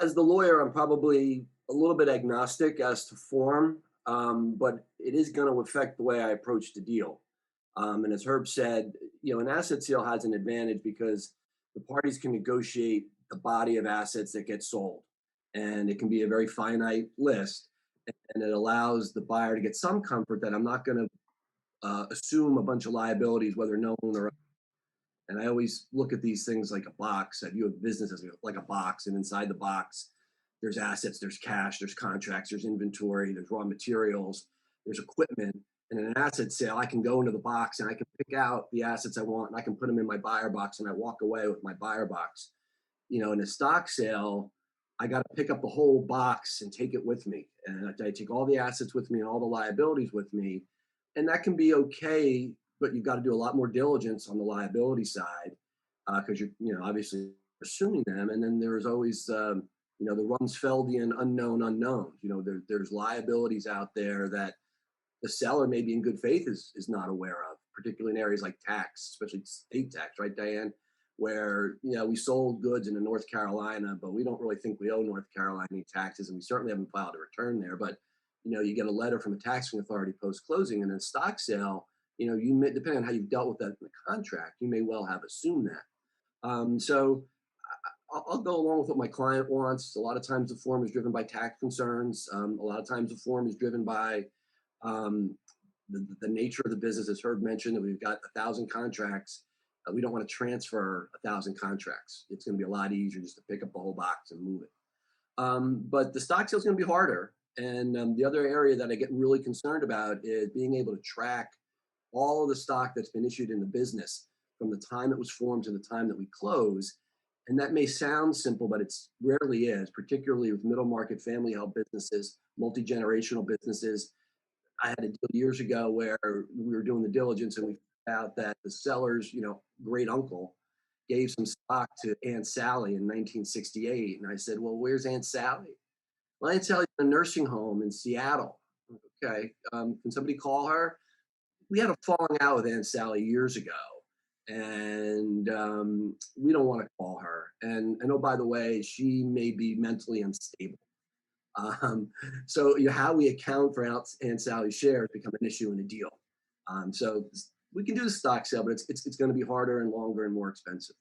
As the lawyer, I'm probably a little bit agnostic as to form, but it is going to affect the way I approach the deal. And as Herb said, an asset sale has an advantage because the parties can negotiate the body of assets that get sold, and it can be a very finite list, and it allows the buyer to get some comfort that I'm not going to assume a bunch of liabilities, whether known or. And I always look at these things like a box. I view a business as like a box, and inside the box, there's assets, there's cash, there's contracts, there's inventory, there's raw materials, there's equipment. And in an asset sale, I can go into the box and I can pick out the assets I want, and I can put them in my buyer box, and I walk away with my buyer box. In a stock sale, I got to pick up the whole box and take it with me. And I take all the assets with me and all the liabilities with me. And that can be okay, but you've got to do a lot more diligence on the liability side because you're obviously assuming them. And then there's always, the Rumsfeldian unknown unknowns. There's liabilities out there that the seller, maybe in good faith, is not aware of, particularly in areas like tax, especially state tax, right, Diane? Where we sold goods into North Carolina, but we don't really think we owe North Carolina any taxes, and we certainly haven't filed a return there. But you get a letter from a taxing authority post closing, and then stock sale. You may, depending on how you've dealt with that in the contract, you may well have assumed that. So I'll go along with what my client wants. A lot of times the form is driven by tax concerns. A lot of times the form is driven by the nature of the business. As Herb mentioned, that we've got 1,000 contracts. We don't want to transfer 1,000 contracts. It's going to be a lot easier just to pick up the whole box and move it. But the stock sale is going to be harder. And the other area that I get really concerned about is being able to track all of the stock that's been issued in the business from the time it was formed to the time that we close. And that may sound simple, but it rarely is, particularly with middle market family held businesses, multi-generational businesses. I had a deal years ago where we were doing the diligence and we found out that the seller's, great uncle gave some stock to Aunt Sally in 1968. And I said, well, where's Aunt Sally? Well, Aunt Sally's in a nursing home in Seattle. Okay. Can somebody call her? We had a falling out with Aunt Sally years ago, and we don't want to call her. And oh, by the way, she may be mentally unstable. So how we account for Aunt Sally's shares become an issue in a deal. So we can do the stock sale, but it's going to be harder and longer and more expensive.